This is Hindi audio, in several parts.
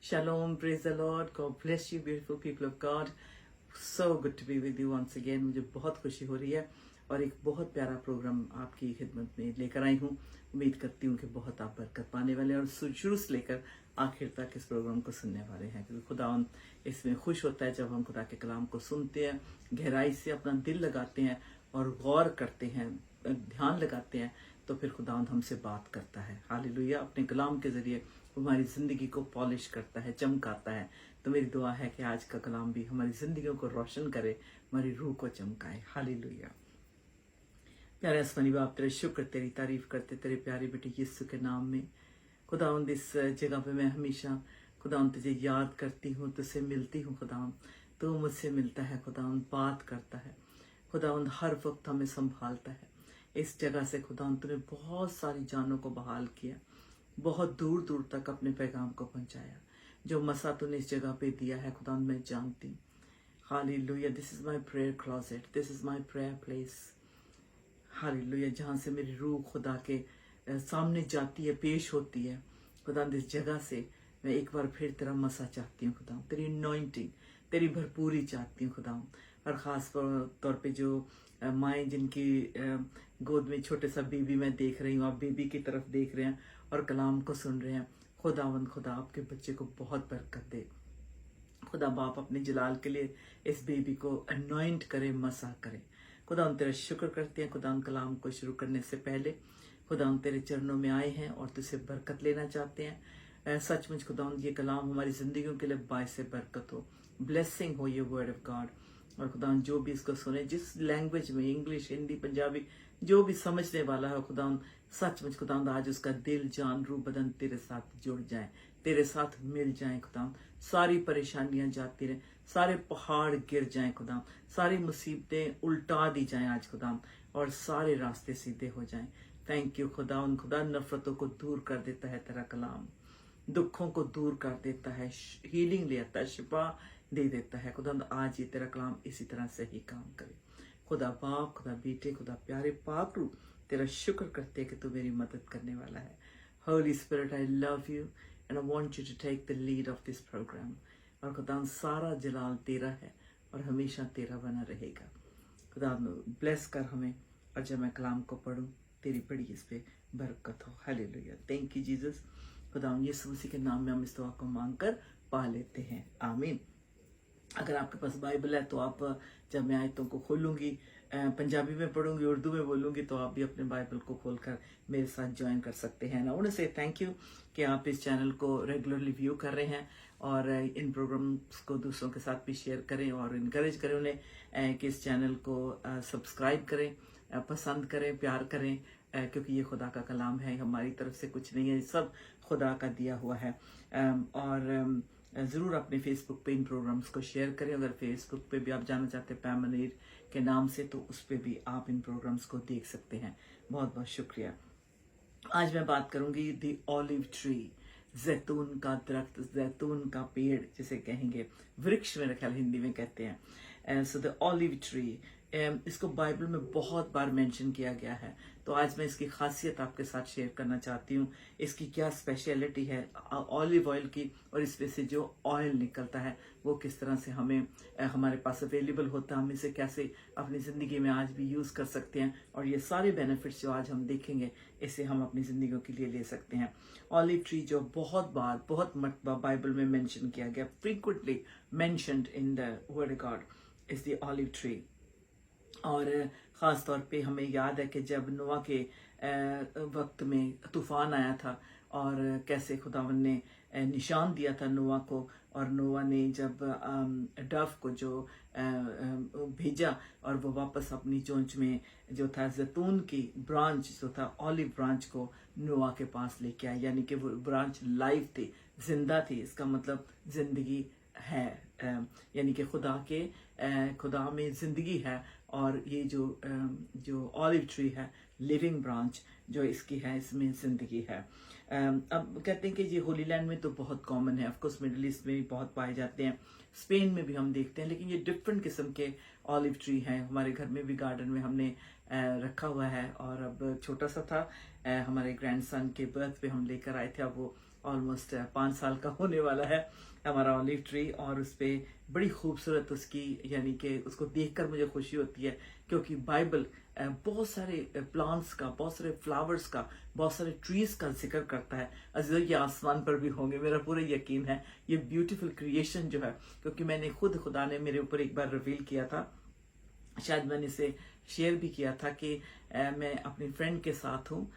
Shalom, praise the Lord. God bless you, beautiful people of God. So good to be with you once again. मुझे बहुत खुशी हो रही है और एक बहुत प्यारा प्रोग्राम आपकी खिदमत में लेकर आई हूँ। उम्मीद करती हूँ कि बहुत आप बरकत पाने वाले हैं और शुरू से लेकर आखिर तक इस प्रोग्राम को सुनने वाले हैं, क्योंकि खुदा इसमें खुश होता है जब हम खुदा के कलाम को सुनते हैं, गहराई से अपना दिल लगाते हैं और गौर करते हैं, ध्यान लगाते हैं, तो फिर खुदा हमसे बात करता है। हालेलुया। अपने कलाम के जरिए हमारी ज़िंदगी को पॉलिश करता है, चमकाता है। तो मेरी दुआ है कि आज का कलाम भी हमारी ज़िंदगियों को रोशन करे, हमारी रूह को चमकाए। हालेलुया। प्यारे आसमानी बाप, तेरे शुक्र, तेरी तारीफ करते तेरे प्यारे बेटे यीशु के नाम में। खुदावंद इस जगह पे मैं हमेशा खुदावंद तुझे याद करती हूँ, तुझसे मिलती हूँ। खुदावंद तू मुझसे मिलता है, खुदावंद बात करता है, खुदावंद हर वक्त हमें संभालता है। इस जगह से खुदावंद तूने बहुत सारी जानों को बहाल किया, बहुत दूर दूर तक अपने पैगाम को पहुंचाया। जो मसा तूने इस जगह पे दिया है खुदावंद मैं जानती हूँ। Hallelujah. This is my prayer closet, this is my prayer place. Hallelujah. जहाँ से मेरी रूह खुदा के सामने जाती है, पेश होती है। खुदावंद इस जगह से मैं एक बार फिर तेरा मसा चाहती हूँ खुदावंद, तेरी अनॉइंटिंग, तेरी भरपूरी चाहती हूँ खुदावंद। और ख़ास तौर पे जो माएँ जिनकी गोद में छोटे सा बेबी मैं देख रही हूँ, आप बेबी की तरफ देख रहे हैं और कलाम को सुन रहे हैं। खुदावंद खुदा आपके बच्चे को बहुत बरकत दे। खुदा बाप अपने जलाल के लिए इस बेबी को अनॉइंट करे, मसा करे। खुदा हम तेरा शुक्र करते हैं। खुदा हम कलाम को शुरू करने से पहले खुदा हम तेरे चरणों में आए हैं और तुझसे बरकत लेना चाहते हैं। सचमुच खुदा हम ये कलाम हमारी जिंदगियों के लिए बायसे बरकत हो, ब्लेसिंग हो ये वर्ड ऑफ गॉड। और खुदा जो भी इसको सुने, जिस लैंग्वेज में, इंग्लिश, हिंदी, पंजाबी, जो भी समझने वाला है खुदा सचमुच खुदा आज उसका दिल, जान, रूह, बदन तेरे साथ जुड़ जाए, तेरे साथ मिल जाए खुदा। सारी परेशानियां जाती रहे, सारे पहाड़ गिर जाएं खुदा, सारी मुसीबतें उल्टा दी जाएं आज खुदा, और सारे रास्ते सीधे हो जाएं। थैंक यू खुदा। उन खुदा नफरतों को दूर कर देता है तेरा कलाम, दुखों को दूर कर देता है, हीलिंग ले आता है, शिफा दे देता है। खुदा आज ये तेरा कलाम इसी तरह से ही काम करे। खुदा बाप, खुदा बेटे, खुदा प्यारे पाक रूह, तेरा शुक्र करते हैं कि तू मेरी मदद करने वाला है। Holy spirit, I love you and I want you to take the lead of this programme. और खुदा सारा जलाल तेरा है और हमेशा तेरा बना रहेगा। खुदा ब्लेस कर हमें, और जब मैं कलाम को पढ़ूं तेरी बड़ी इस पे बरकत हो। हालेलुया। Thank you Jesus. खुदा यीशु मसीह के नाम में हम इस दुआ को मांग कर पा लेते हैं, आमीन। अगर आपके पास बाइबल है तो आप, जब मैं आयतों को खोलूंगी, पंजाबी में पढ़ूंगी, उर्दू में बोलूंगी, तो आप भी अपने बाइबल को खोलकर मेरे साथ ज्वाइन कर सकते हैं ना। उन्हें से थैंक यू कि आप इस चैनल को रेगुलरली व्यू कर रहे हैं और इन प्रोग्राम्स को दूसरों के साथ भी शेयर करें और इनकरेज करें उन्हें कि इस चैनल को सब्सक्राइब करें, पसंद करें, प्यार करें, क्योंकि ये खुदा का कलाम है, हमारी तरफ से कुछ नहीं है, सब खुदा का दिया हुआ है। और ज़रूर अपने फेसबुक पे इन प्रोग्राम्स को शेयर करें। अगर फेसबुक पे भी आप जाना चाहते हैं पैम मुनीर के नाम से, तो उस पे भी आप इन प्रोग्राम्स को देख सकते हैं। बहुत बहुत शुक्रिया। आज मैं बात करूंगी द ऑलिव ट्री, जैतून का दरख्त, जैतून का पेड़ जिसे कहेंगे, वृक्ष मेरे ख्याल हिंदी में कहते हैं। सो द ऑलिव ट्री, इसको बाइबल में बहुत बार मेंशन किया गया है, तो आज मैं इसकी खासियत आपके साथ शेयर करना चाहती हूँ। इसकी क्या स्पेशलिटी है ऑलिव ऑयल की, और इसमें से जो ऑयल निकलता है वो किस तरह से हमें हमारे पास अवेलेबल होता है, हम इसे कैसे अपनी ज़िंदगी में आज भी यूज़ कर सकते हैं, और ये सारे बेनिफिट्स जो आज हम देखेंगे इसे हम अपनी ज़िंदगियों के लिए ले सकते हैं। ऑलिव ट्री जो बहुत बार, बहुत मरतबा बाइबल में मेंशन किया गया, frequently mentioned in the word God, is the olive tree. और ख़ास तौर पे हमें याद है कि जब नोआ के वक्त में तूफ़ान आया था और कैसे खुदावन ने निशान दिया था नोआ को, और नोआ ने जब डव को जो भेजा और वो वापस अपनी चोंच में जो था जैतून की ब्रांच जो था, ऑलिव ब्रांच को नोआ के पास लेके आया, यानी कि वो ब्रांच लाइव थी, जिंदा थी। इसका मतलब जिंदगी है, यानी कि खुदा में जिंदगी है, और ये जो ऑलिव ट्री है, लिविंग ब्रांच जो इसकी है, इसमें जिंदगी है। अब कहते हैं कि ये होली लैंड में तो बहुत कॉमन है, ऑफकोर्स मिडिल ईस्ट में भी बहुत पाए जाते हैं, स्पेन में भी हम देखते हैं, लेकिन ये डिफरेंट किस्म के ऑलिव ट्री हैं। हमारे घर में भी गार्डन में हमने रखा हुआ है, और अब छोटा सा था, हमारे ग्रैंडसन के बर्थ पे हम लेकर आए थे, अब वो ऑलमोस्ट 5 साल का होने वाला है हमारा ऑलिव ट्री, और उस पे बड़ी खूबसूरत उसकी यानी कि उसको देखकर मुझे खुशी होती है, क्योंकि बाइबल बहुत सारे प्लांट्स का, बहुत सारे फ्लावर्स का, बहुत सारे ट्रीज का जिक्र करता है। अजीजों, ये आसमान पर भी होंगे, मेरा पूरा यकीन है। ये ब्यूटीफुल क्रिएशन जो है, क्योंकि मैंने खुदा ने मेरे ऊपर एक बार रिवील किया था, शायद मैंने इसे शेयर भी किया था कि मैं अपनी फ्रेंड के साथ हूँ,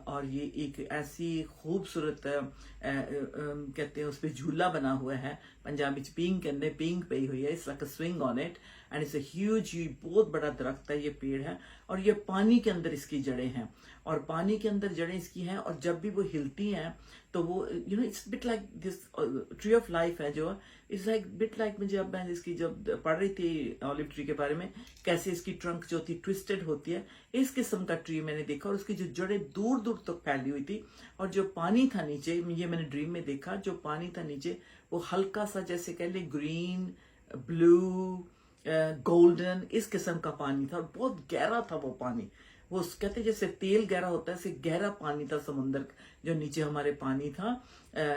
और ये एक ऐसी खूबसूरत कहते हैं उस पर झूला बना हुआ है, पंजाबी पिंक कहते हैं, पिंक पई हुई है, it's like a swing on it and it's a huge, बहुत बड़ा दरख्त है, ये पेड़ है, और ये पानी के अंदर इसकी जड़ें हैं, और पानी के अंदर जड़ें इसकी हैं, और जब भी वो हिलती हैं तो वो it's bit like this tree of life है जो, इट्स लाइक बिट लाइक, मुझे अब मैं इसकी जब पढ़ रही थी ऑलिव ट्री के बारे में, कैसे इसकी ट्रंक जो थी ट्विस्टेड होती है, इस किस्म का ट्री मैंने देखा, और उसकी जो जड़ें दूर दूर तक फैली हुई थी, और जो पानी था नीचे, ये मैंने ड्रीम में देखा, जो पानी था नीचे वो हल्का सा जैसे कह ले ग्रीन, ब्लू, गोल्डन, इस किस्म का पानी था, और बहुत गहरा था वो पानी। वो कहते जैसे तेल गहरा होता है, ऐसे गहरा पानी था समुद्र जो नीचे हमारे पानी था,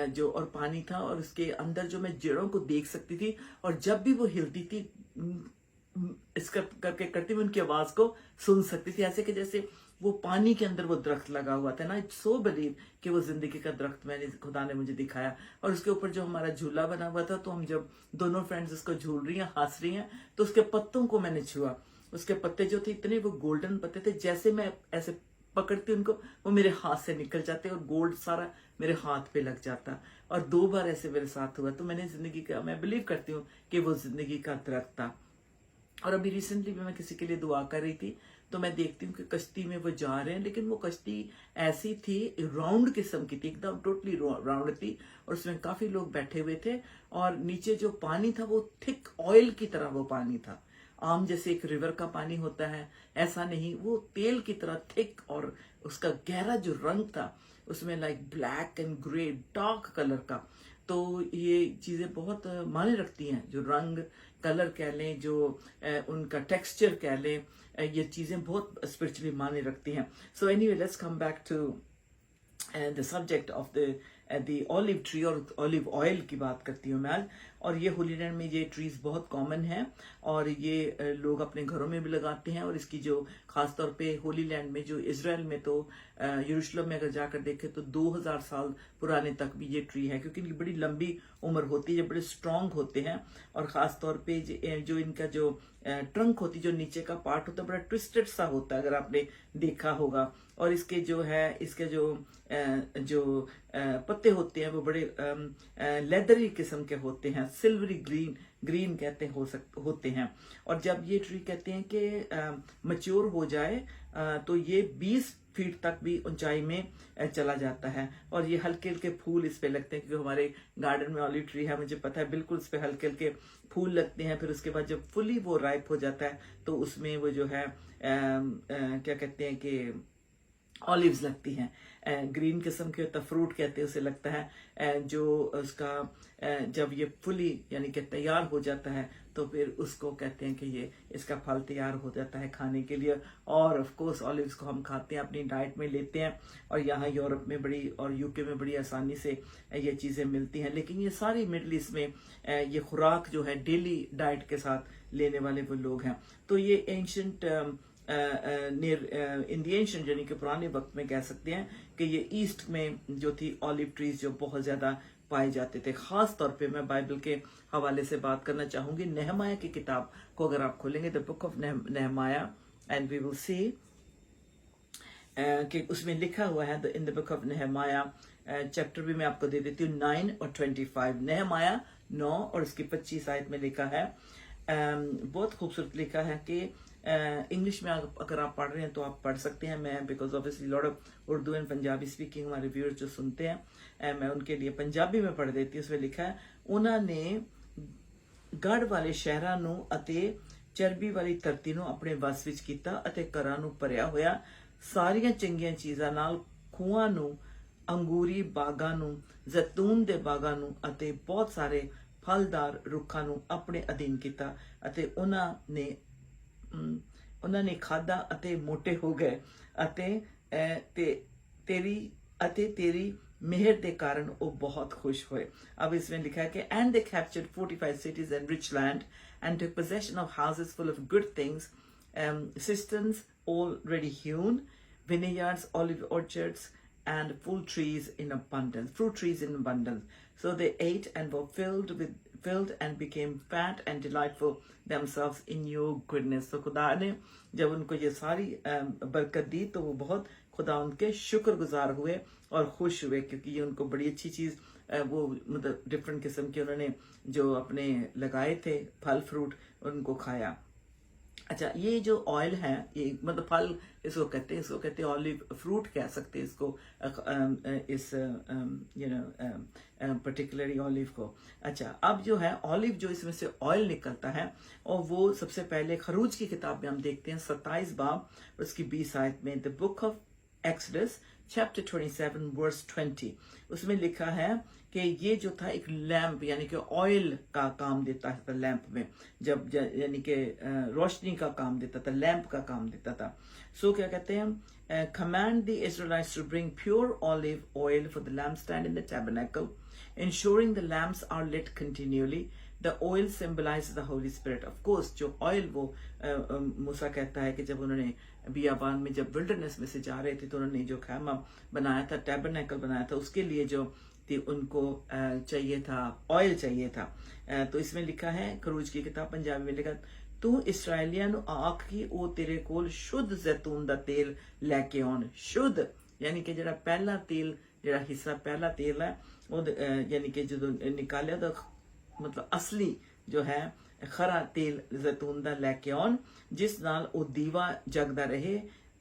जो और पानी था, और उसके अंदर जो मैं जड़ों को देख सकती थी, और जब भी वो हिलती थी इसका करके करती मैं उनकी आवाज को सुन सकती थी, ऐसे कि जैसे वो पानी के अंदर वो दरख्त लगा हुआ था ना। इट्स सो बिलीव कि वो जिंदगी का दरख्त मैंने, खुदा ने मुझे दिखाया, और उसके ऊपर जो हमारा झूला बना हुआ था, तो हम जब दोनों फ्रेंड्स उसको झूल रही हैं, हंस रही हैं, तो उसके पत्तों को मैंने छुआ, उसके पत्ते जो थे इतने वो गोल्डन पत्ते थे, जैसे मैं ऐसे पकड़ती उनको वो मेरे हाथ से निकल जाते और गोल्ड सारा मेरे हाथ पे लग जाता, और 2 बार ऐसे मेरे साथ हुआ। तो मैंने जिंदगी का, मैं बिलीव करती हूँ कि वो जिंदगी का दरख्त था। और अभी रिसेंटली भी मैं किसी के लिए दुआ कर रही थी, तो मैं देखती हूँ कि कश्ती में वो जा रहे हैं, लेकिन वो कश्ती ऐसी थी, राउंड किस्म की थी, एकदम टोटली राउंड थी, और उसमें काफी लोग बैठे हुए थे, और नीचे जो पानी था वो थिक ऑयल की तरह वो पानी था। आम जैसे एक रिवर का पानी होता है ऐसा नहीं, वो तेल की तरह थिक, और उसका गहरा जो रंग था उसमें like black and grey dark colour का। तो ये चीजें बहुत मायने रखती हैं, जो रंग कलर कह लें, जो उनका टेक्सचर कह लें, ये चीजें बहुत स्पिरिचुअली मायने रखती हैं। So anyway, let's come back to the subject of the olive tree, और ऑलिव ऑयल की बात करती हूँ मैं आज। और ये होली लैंड में ये ट्रीज बहुत कॉमन है, और ये लोग अपने घरों में भी लगाते हैं, और इसकी जो खासतौर पे होली लैंड में, जो इजराइल में, तो यरूशलेम में अगर जाकर देखें तो 2000 साल पुराने तक भी ये ट्री है, क्योंकि इनकी बड़ी लंबी उम्र होती है, बड़े स्ट्रांग होते हैं, और खासतौर पे जो इनका जो ट्रंक होती, जो नीचे का पार्ट होता है, बड़ा ट्विस्टेड सा होता है, अगर आपने देखा होगा। और इसके जो है, इसके जो पत्ते होते हैं वो बड़े लेदरी किस्म के होते हैं, सिल्वरी ग्रीन कहते होते हैं। और जब ये ट्री कहते हैं कि मैच्योर हो जाए तो ये 20 फीट तक भी ऊंचाई में चला जाता है, और ये हल्के हल्के फूल इस पे लगते हैं, क्योंकि हमारे गार्डन में ऑलिव ट्री है, मुझे पता है बिल्कुल, इस पे हल्के हल्के फूल लगते हैं। फिर उसके बाद जब फुली वो राइप हो जाता है तो उसमें वो जो है क्या कहते हैं कि ऑलिव्स लगती हैं, ग्रीन किस्म के होता, फ्रूट कहते हैं उसे, लगता है जो उसका जब ये फुली यानी कि तैयार हो जाता है तो फिर उसको कहते हैं कि ये इसका फल तैयार हो जाता है खाने के लिए। और ऑफ कोर्स ऑलिव्स को हम खाते हैं, अपनी डाइट में लेते हैं, और यहाँ यूरोप में बड़ी और यूके में बड़ी आसानी से ये चीज़ें मिलती हैं। लेकिन ये सारी मिडल ईस्ट में ये खुराक जो है डेली डाइट के साथ लेने वाले वो लोग हैं। तो ये एंशंट इन दी एंशंट यानी कि पुराने वक्त में कह सकते हैं कि ये ईस्ट में जो थी ऑलिव ट्रीज जो बहुत ज्यादा पाए जाते थे। खास तौर पे मैं बाइबल के हवाले से बात करना चाहूंगी। नेहमाया की किताब को अगर आप खोलेंगे, the book of Nehemiah, and we will see कि उसमें लिखा हुआ है in the book of Nehemiah, chapter भी मैं आपको दे देती हूँ 9 और 25। नेहमाया 9 और इसकी 25 आयत में लिखा है, बहुत खूबसूरत लिखा है कि इंग्लिश में अगर आप पढ़ रहे हैं तो आप पढ़ सकते हैं। मैं because obviously lot of Urdu and Punjabi speaking हमारे व्यूअर्स जो सुनते हैं, मैं उनके लिए पंजाबी में पढ़ देती हूँ। उसमें लिखा है, उन्होंने गढ़ वाले शहरां नूं अते चरबी वाली धरती नूं अपने वस विच कीता अते घरां नूं भरिया होया सारियां चंगियां चीज़ां नाल खूहां नूं, अंगूरी बागां नूं, जैतून दे बागां नूं अते बहुत सारे फलदार रुखां नूं अपने अधीन कीता अते ਉਹਨਾਂ ਨੇ ਖਾਧਾ ਅਤੇ ਮੋਟੇ ਹੋ ਗਏ ਅਤੇ ਤੇਰੀ मेहर दे कारण वो बहुत खुश हुए। अब इसमें लिखा है कि and they captured 45 cities and rich land and took possession of houses full of good things, cisterns already hewn, vineyards, olive orchards, and fruit trees in abundance. So they ate and were filled and became fat and delightful themselves in your goodness. So खुदा ने जब उनको ये सारी बरकत दी तो वो बहुत खुदा उनके शुक्रगुजार हुए और खुश हुए, क्योंकि ये उनको बड़ी अच्छी चीज वो मतलब डिफरेंट किस्म के उन्होंने जो अपने लगाए थे फल फ्रूट उनको खाया। अच्छा, ये जो ऑयल है ये मतलब फल इसको कहते हैं ऑलिव फ्रूट कह सकते हैं इसको, इस पर्टिकुलरली ऑलिव को। अच्छा, अब जो है ऑलिव जो इसमें से ऑयल निकलता है और वो सबसे पहले खरूज की किताब में हम देखते हैं 27 बाब उसकी 20 आयत में, the book of Exodus chapter 27 verse 20, उसमें लिखा है कि ये जो था एक लैंप यानी कि ऑयल का काम देता था लैंप में, जब यानी कि रोशनी का काम देता था, लैंप का काम देता था। सो क्या कहते हैं, command the Israelites to bring pure olive oil for the lamp stand in the tabernacle, ensuring the lamps are lit continually. The oil symbolizes the Holy Spirit. Of course, जो ऑयल वो मूसा कहता है कि जब उन्होंने बियाबान में जब विल्डरनेस में से जा रहे थे तो उन्होंने जो खैमा बनाया था, टैबरनेकल बनाया था, उसके लिए जो थी उनको चाहिए था, ऑयल चाहिए था। तो इसमें लिखा है खरूज की किताब पंजाबी में लिखा, तू इसराइलियां नु आख की ओ तेरे कोल शुद्ध जैतून दा तेल लैके आउण। शुद्ध यानी कि जेड़ा पहला तेल, जेड़ा हिस्सा पहला तेल है वो यानी कि जो निकालिया तो मतलब असली जो है खरा तेल जैतून दा लैके आउण, जिस नाल ओ दीवा जगदा रहे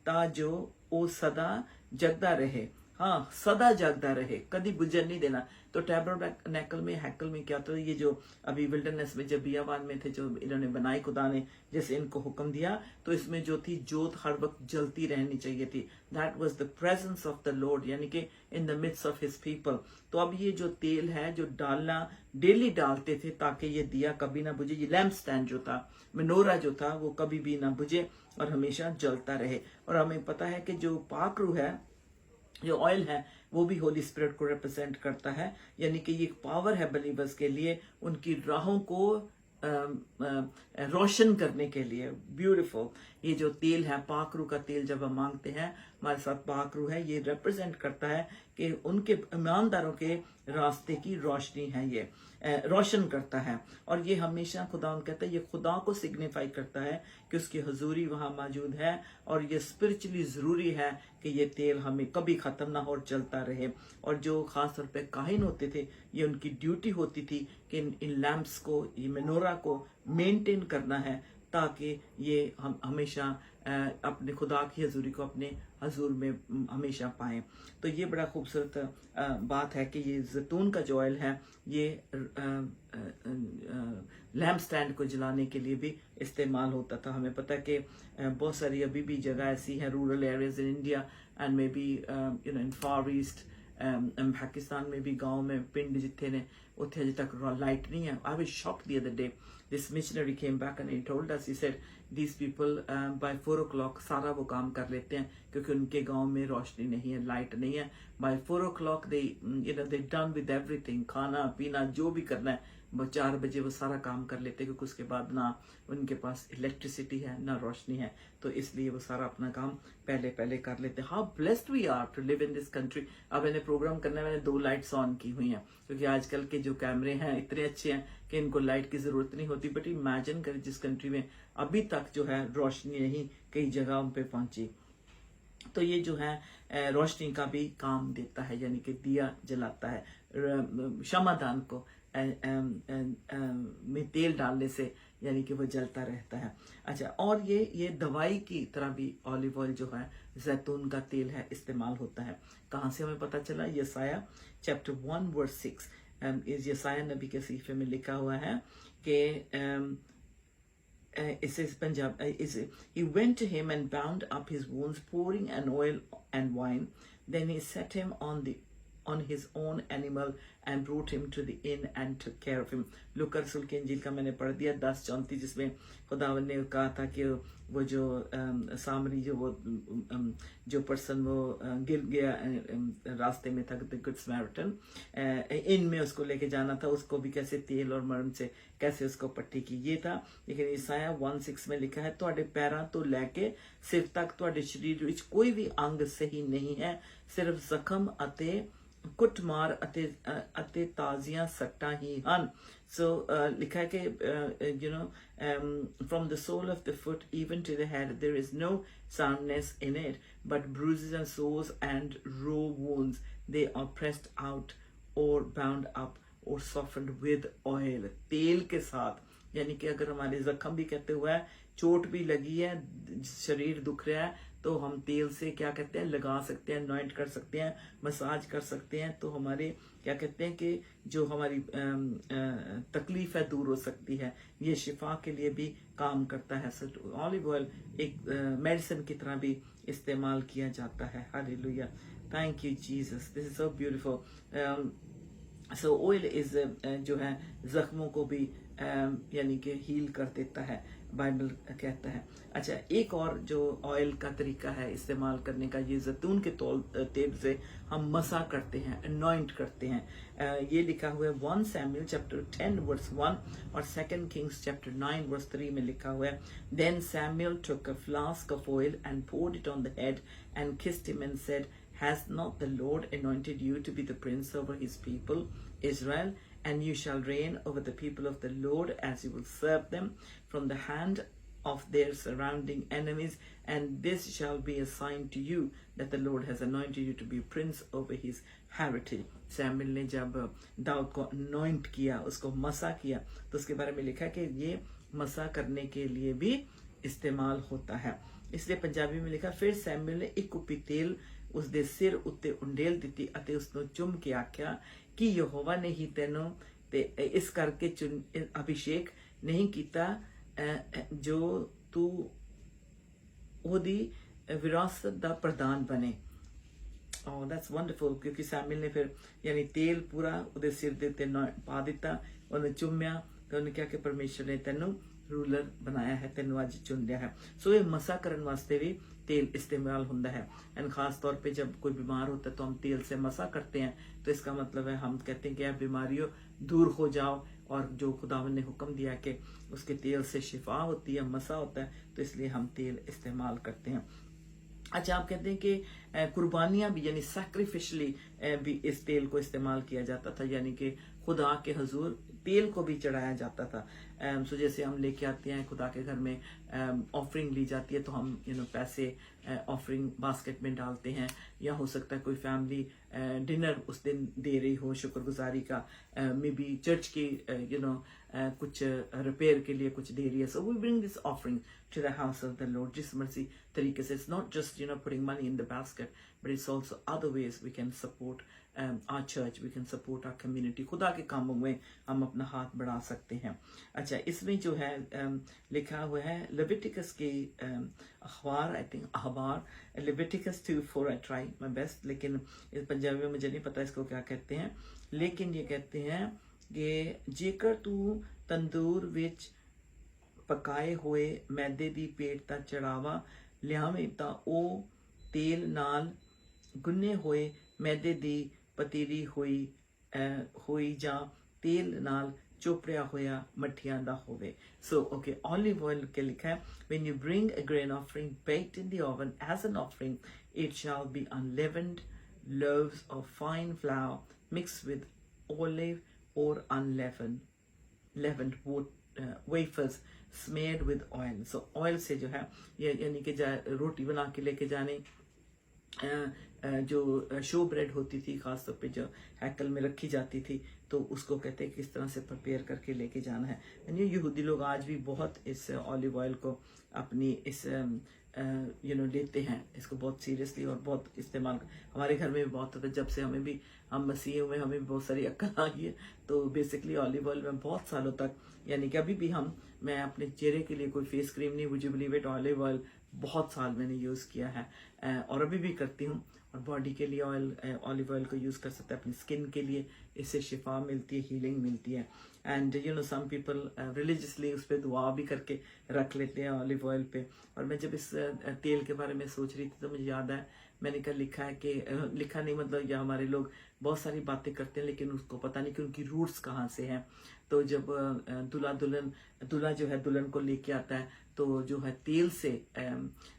ता जो ओ सदा जगदा रहे। हाँ, सदा जगदा रहे, कभी गुजर नहीं देना। तो टैबरनेकल में हैकल में क्या, तो ये जो अभी विल्डरनेस में जब बियाबान में थे जो इन्होंने बनाई खुदा ने जैसे इनको हुक्म दिया, तो इसमें जो थी जोत हर वक्त जलती रहनी चाहिए थी। That was the presence of the Lord, यानी कि in the midst of his people. तो अब ये जो तेल है जो डालना डेली डालते थे ताकि ये दिया कभी ना बुझे, ये लैम्प स्टैंड जो था, मेनोरा जो था, वो कभी भी ना बुझे और हमेशा जलता रहे। और हमें पता है कि जो पाक रूह है, जो ऑयल है, वो भी होली स्पिरिट को रिप्रेजेंट करता है, यानी कि ये एक पावर है बिलीवर्स के लिए उनकी राहों को रोशन करने के लिए। ब्यूटीफुल, ये जो तेल है पाकरू का तेल जब हम मांगते हैं हमारे साथ पाकरू है, ये रिप्रेजेंट करता है कि उनके ईमानदारों के रास्ते की रोशनी है, ये रोशन करता है। और ये हमेशा खुदा कहता है, ये खुदा को सिग्निफाई करता है कि उसकी हजूरी वहां मौजूद है और ये स्पिरिचुअली जरूरी है कि ये तेल हमें कभी खत्म ना हो और चलता रहे। और जो खास तौर पे काहिन होते थे, ये उनकी ड्यूटी होती थी कि इन लैम्प्स को, ये मेनोरा को मेंटेन करना है ताकि ये हम हमेशा अपने खुदा की हजूरी को अपने हजूर में हमेशा पाएं। तो ये बड़ा खूबसूरत बात है कि ये जैतून का जो ऑयल है ये लैम्प स्टैंड को जलाने के लिए भी इस्तेमाल होता था। हमें पता है कि बहुत सारी अभी भी जगह ऐसी हैं, rural areas in India and may be in far east Pakistan में भी गांव में पिंड जिथे ने उत्थे अजे तक लाइट नहीं है। I was shocked the other day, this missionary came back and he told us, he said these people by 4 o'clock सारा वो काम कर लेते हैं क्योंकि उनके गांव में रोशनी नहीं है, लाइट नहीं है। By 4 o'clock they they done with everything, खाना पीना जो भी करना है 4 बजे वो सारा काम कर लेते हैं, क्योंकि उसके बाद ना उनके पास इलेक्ट्रिसिटी है ना रोशनी है, तो इसलिए वो सारा अपना काम पहले पहले कर लेते हैं। How blessed we are to live in this country. अब मैंने प्रोग्राम करने मैंने 2 लाइट्स ऑन की हुई हैं, क्योंकि आजकल के जो कैमरे हैं इतने अच्छे हैं कि इनको लाइट की जरूरत नहीं होती। बट इमेजिन करें जिस कंट्री में अभी तक जो है रोशनी नहीं कई जगहों पे पहुंची, तो ये जो है रोशनी का भी काम देता है, यानी कि दिया जलाता है। शमादान को में तेल डालने से यानी कि वो जलता रहता है। अच्छा, और ये दवाई की तरह भी ऑलिव ऑयल जो है जैतून का तेल है इस्तेमाल होता है। कहाँ से हमें पता चला? यसाया चैप्टर 1 वर्स 6, इस यसाया नबी के सीफे में लिखा हुआ है कि it says Punjab, he went to him and bound up his wounds, pouring an oil and wine. Then he set him on his own animal and brought him to the inn and took care of him. लूका रसूल की इंजील का मैंने पढ़ दिया 10:34, जिसमें खुदावन ने कहा था कि वो जो सामरी जो पर्सन वो गिर गया रास्ते में था, द गुड समैरिटन, इन में उसको लेके जाना था, उसको भी कैसे तेल और मरहम से कैसे उसको पट्टी की, ये था। लेकिन ईसाया 1:6 में लिखा है, ਤੁਹਾਡੇ पैरां तो लैके सिर तक ਤੁਹਾਡੇ शरीर विच कोई भी अंग सही नहीं है, सिर्फ जख्म अते कुटमार अते ताजियां सट्टां ही हन। सो लिखा है कि from the sole of the foot even to the head there is no soundness in it, but bruises and sores and raw wounds, they are pressed out or bound up or softened with oil, तेल के साथ। यानी कि अगर हमारे जख्म भी कहते हुए है, चोट भी लगी है, शरीर दुख रहा है, तो हम तेल से क्या कहते हैं लगा सकते हैं, नॉइंट कर सकते हैं, मसाज कर सकते हैं, तो हमारे क्या कहते हैं कि जो हमारी तकलीफ है दूर हो सकती है। ये शिफा के लिए भी काम करता है। ऑलिव ऑयल एक मेडिसिन की तरह भी इस्तेमाल किया जाता है। Hallelujah, thank you Jesus, this is so beautiful. So oil is जो है जख्मों को भी यानी कि हील कर देता है, बाइबल कहता है। अच्छा, एक और जो ऑयल का तरीका है इस्तेमाल करने का, ये जैतून के तेल से हम मसा करते हैं, अनॉइंट करते हैं। ये लिखा हुआ है 1 सैमुअल चैप्टर 10 वर्स 1 और 2 किंग्स चैप्टर 9 वर्स 3 में लिखा हुआ है, then Samuel took a flask of oil and poured it on the head and kissed him and said, has not the Lord anointed you to be the prince over his people Israel? And you shall reign over the people of the Lord, as you will serve them from the hand of their surrounding enemies. And this shall be a sign to you that the Lord has anointed you to be prince over his heritage. Samuel ने जब दाऊद को anoint किया, उसको मसा किया, तो उसके बारे में लिखा है कि ये मसा करने के लिए भी इस्तेमाल होता है। इसलिए पंजाबी में लिखा, फिर सैमुअल ने एक कुप्पी तेल उसदे सिर उत्ते उंडेल दिती अते उसनों चुम के आख्या कि यहोवा ने ही तेनों ते इस करके अभिषेक नहीं किया जो तू ओदी विरासत दा प्रधान बने। Oh, that's wonderful, क्योंकि सैमुअल ने फिर यानी तेल पूरा उदे सिर दे ते पा दिता, उन्हें चुम्या, तो उन्हें क्या कि परमेश्वर ने तेनों रूलर बनाया है, तेनों आज चुन लिया है। सो ये मसा करने वास्ते भी तेल इस्तेमाल होता है। एंड खास तौर पे जब कोई बीमार होता है तो हम तेल से मसा करते हैं, तो इसका मतलब है हम कहते हैं कि आप बीमारियों दूर हो जाओ, और जो खुदावन ने हुक्म दिया कि उसके तेल से शिफा होती है, मसा होता है, तो इसलिए हम तेल इस्तेमाल करते हैं। अच्छा, आप कहते हैं कि कुर्बानियां भी यानी सैक्रिफिशली भी इस तेल को इस्तेमाल किया जाता था, यानी कि खुदा के हुजूर तेल को भी चढ़ाया जाता था। सो जैसे हम लेके आते हैं खुदा के घर में ऑफरिंग ली जाती है, तो हम पैसे ऑफरिंग बास्केट में डालते हैं, या हो सकता है कोई फैमिली डिनर उस दिन दे रही हो शुक्रगुजारी का, मे बी चर्च की कुछ रिपेयर के लिए कुछ दे रही है। So we bring this offering to the house of the Lord, जिस मर्जी तरीके से। It's not just putting money in the basket, but it's also other ways we can support our church, we can support our community। खुदा के कामों में हम अपना हाथ बढ़ा सकते हैं। अच्छा, इसमें जो है लिखा हुआ है लेविटिकस के अखबार, आई थिंक अखबार, Leviticus 2:4, I try my best, लेकिन इस पंजाबी में मुझे नहीं पता इसको क्या कहते हैं, लेकिन ये कहते हैं कि जेकर तू तंदूर विच पकाए हुए मैदे दी पेट दा चढ़ावा लियावें तां ओ तेल नाल गुन्ने हुए मैदे दी पतीरी होई जां तेल नाल चोपड़िया होया मठियां दा होवे। सो ओके, ऑलिव ऑयल के लिखा है, when you bring a grain offering baked in the oven as an offering, it shall be unleavened loaves of fine flour mixed with olive or leavened wafers smeared with oil। so oil से जो है ये यानी कि रोटी बना के लेके जाने, जो शो ब्रेड होती थी खास तौर पे जो हैकल में रखी जाती थी, तो उसको कहते हैं किस तरह से प्रिपेयर करके लेके जाना है। यानी यहूदी लोग आज भी बहुत इस ऑलिव ऑयल को अपनी इस लेते हैं, इसको बहुत सीरियसली और बहुत इस्तेमाल। हमारे घर में भी बहुत होता है, जब से हम मसीह में हमें भी बहुत सारी अक्ल आ गई है, तो बेसिकली ऑलिव ऑयल में बहुत सालों तक, यानी कि अभी भी मैं अपने चेहरे के लिए कोई फेस क्रीम नहीं, would you believe it, olive oil बहुत साल मैंने यूज़ किया है और अभी भी करती हूँ। और बॉडी के लिए ऑलिव ऑयल को यूज़ कर सकते हैं, अपनी स्किन के लिए इससे शिफा मिलती है, हीलिंग मिलती है। And you know some people religiously उस पर दुआ भी करके रख लेते हैं ऑलिव ऑयल पे। और मैं जब इस तेल के बारे में सोच रही थी तो मुझे याद है, मैंने कल लिखा है कि लिखा नहीं मतलब, या हमारे लोग बहुत सारी बातें करते हैं लेकिन उसको पता नहीं कि उनकी रूट्स कहाँ से हैं। तो जब दूल्हा जो है दुल्हन को लेके आता है तो जो है तेल से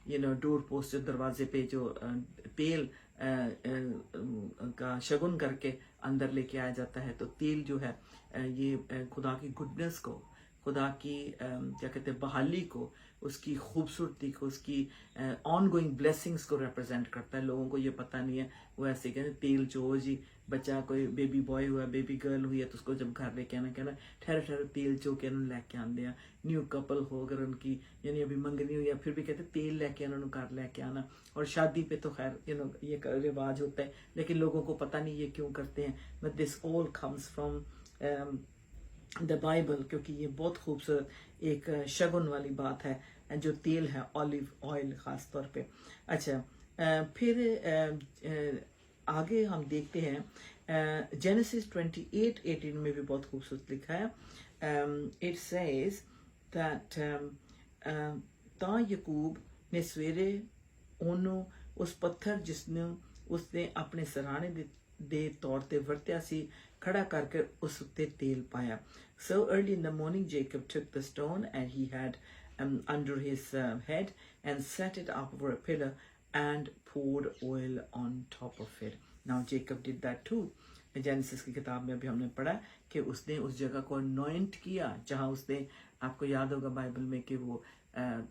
यू नो डोर पोस्ट दरवाजे पे जो तेल का शगुन करके अंदर लेके आया जाता है। तो तेल जो है ये खुदा की गुडनेस को, खुदा की क्या कहते हैं बहाली को, उसकी खूबसूरती को, उसकी ऑन गोइंग ब्लेसिंग्स को रिप्रेजेंट करता है। लोगों को ये पता नहीं है, वो ऐसे कहते तेल जो जी बच्चा कोई बेबी बॉय हुआ, बेबी गर्ल हुई है तो उसको जब घर लेके आना कहना ठहरे ठहरे तेल चो के लैके आने हैं। न्यू कपल हो अगर उनकी यानी अभी मंगनी हुई है फिर भी कहते तेल लेके आना, घर लेके आना। और शादी पे तो खैर यू नो ये रिवाज होता है लेकिन लोगों को पता नहीं ये क्यों करते हैं। But this all comes from the Bible, क्योंकि ये बहुत खूबसूरत एक शगुन वाली बात है जो तेल है, ऑलिव ऑयल खास तौर पे। अच्छा फिर आगे हम देखते हैं जेनेसिस 28:18 में भी बहुत खूबसूरत लिखा है। इट सेज दैट ता यकूब ने सवेरे ओनू उस पत्थर जिसने उसने अपने सराहने ਦੇ ਤੌਰ ਤੇ ਵਰਤਿਆ ਸੀ ਖੜਾ ਕਰਕੇ ਉਸ ਉੱਤੇ ਤੇਲ ਪਾਇਆ। So early in the morning Jacob took the stone and he had under his head and set it up over a pillar and poured oil on top of it. Now Jacob did that too. Genesis की किताब में अभी हमने पढ़ा कि उसने उस जगह को अनॉइंट किया जहां उसने, आपको याद होगा बाइबल में कि वो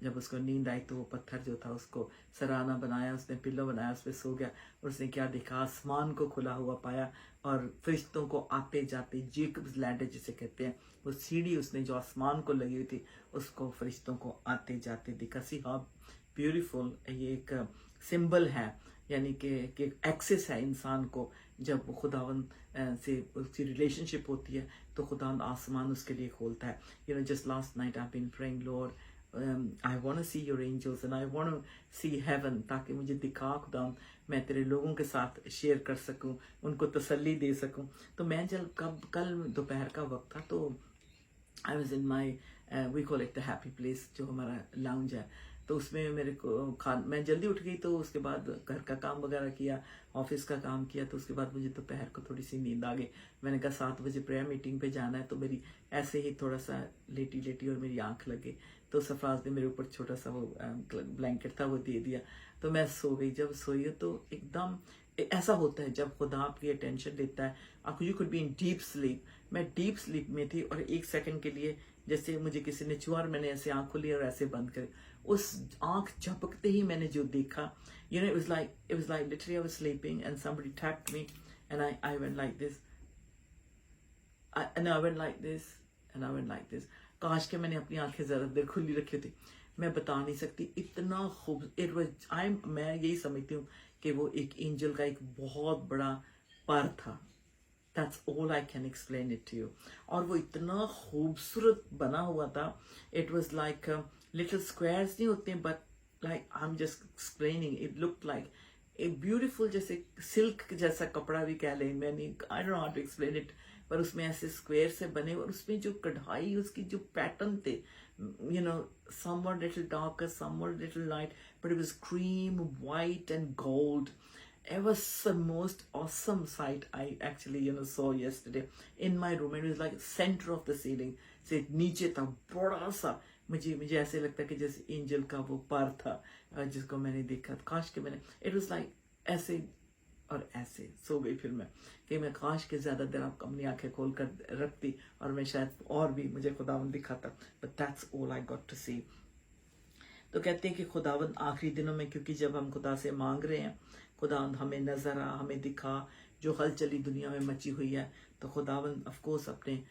जब उसको नींद आई तो वो पत्थर जो था उसको सराहना बनाया, उसने पिल्लो बनाया, उस पर सो गया और उसने क्या देखा, आसमान को खुला हुआ पाया और फरिश्तों को आते जाते, जेकब्स लैडर जिसे कहते हैं, वो सीढ़ी उसने जो आसमान को लगी हुई थी उसको फरिश्तों को आते जाते देखा। सी हाउ ब्यूटीफुल ये एक सिंबल है, यानी कि एक्सेस है इंसान को। जब खुदावंद से उसकी रिलेशनशिप होती है तो खुदावंद आसमान उसके लिए खोलता है। You know just last night I have been praying Lord I want to see your angels and I want to see heaven, ताकि मुझे दिखा खुदावंद, मैं तेरे लोगों के साथ शेयर कर सकूं, उनको तसल्ली दे सकूं। तो मैं जब कल दोपहर का वक्त था तो I was in my we call it the happy place, जो हमारा लाउंज है, तो उसमें मेरे को मैं जल्दी उठ गई तो उसके बाद घर का काम वगैरह किया, ऑफिस का काम किया, तो उसके बाद मुझे दोपहर को थोड़ी सी नींद आ गई। मैंने कहा 7 बजे प्रेयर मीटिंग पे जाना है, तो मेरी ऐसे ही थोड़ा सा लेटी और मेरी आंख लग गई, तो सफराज ने मेरे ऊपर छोटा सा वो ब्लैंकेट था वो दे दिया, तो मैं सो गई। जब सोई तो एकदम ऐसा होता है जब खुदा आपकी अटेंशन लेता है, आपको you could be in deep sleep. मैं डीप स्लीप में थी और 1 सेकंड के लिए जैसे मुझे किसी ने छुआ और मैंने ऐसे आंख खोली और ऐसे बंद करी, उस आंख झपकते ही मैंने जो देखा, you know it was like literally I was sleeping and somebody tapped me and I went like this and I went like this and I went like this. काश के मैंने अपनी आंखें ज़्यादा देर खुली रखी थी, मैं बता नहीं सकती, इतना खूब इट वाज। मैं यही समझती हूँ कि वो एक एंजल का एक बहुत बड़ा पर था। That's all I can explain it to you. और वो इतना खूबसूरत बना हुआ था, it was like little squares नहीं होते, but like I'm just explaining, it looked like a beautiful, जैसे सिल्क जैसा कपड़ा भी कह लें, मैंने I don't know how to explain it, पर उसमें ऐसे स्क्वायर से बने और उसमें जो कढ़ाई, उसकी जो पैटर्न थे, you know, somewhat little darker, somewhat little light, but it was cream, white and gold. It was the most awesome sight I actually, you know, saw yesterday in my room. It was like center of the ceiling. से नीचे था बड़ा सा, मुझे ऐसे लगता है कि जैसे एंजल का वो पर था जिसको मैंने देखा। काश के मैंने इट वाज लाइक ऐसे और ऐसे सो गई फिर मैं कि मैं काश के ज्यादा देर आप अपनी आंखें खोल कर रखती और मैं शायद और भी मुझे खुदावंद दिखाता। But that's all I got to see. तो कहते हैं कि खुदावंद आखिरी दिनों में, क्योंकि जब हम खुदा से मांग रहे हैं, खुदावंद हमें नजर आ, हमें दिखा जो हलचली दुनिया में मची हुई है, तो खुदावंद ऑफ कोर्स अपने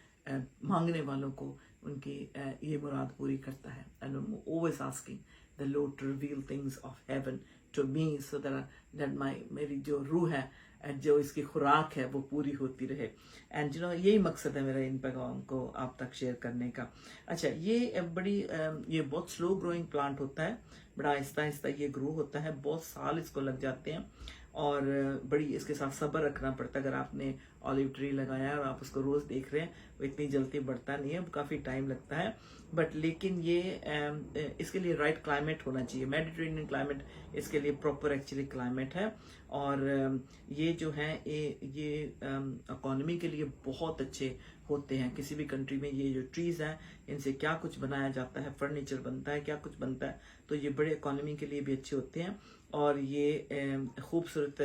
मांगने वालों को उनकी ये मुराद पूरी करता है। And I am always asking the Lord to reveal things of heaven to me so that मेरी जो रूह है, जो इसकी खुराक है वो पूरी होती रहे। एंड यू नो यही मकसद है मेरा इन पैगाम को आप तक शेयर करने का। अच्छा, ये बहुत स्लो ग्रोइंग प्लांट होता है, बड़ा आहिस्ता आहिस्ता ये ग्रो होता है, बहुत साल इसको लग जाते हैं और बड़ी इसके साथ सब्र रखना पड़ता है। अगर आपने ऑलिव ट्री लगाया है और आप उसको रोज देख रहे हैं, वो इतनी जल्दी बढ़ता नहीं है, काफी टाइम लगता है। बट लेकिन ये इसके लिए राइट क्लाइमेट होना चाहिए, मेडिटेरेनियन क्लाइमेट इसके लिए प्रॉपर एक्चुअली क्लाइमेट है। और ये जो है ये इकोनॉमी के लिए बहुत अच्छे होते हैं। किसी भी कंट्री में ये जो ट्रीज हैं, इनसे क्या कुछ बनाया जाता है, फर्नीचर बनता है, क्या कुछ बनता है, तो ये बड़े इकोनॉमी के लिए भी अच्छे होते हैं। और ये खूबसूरत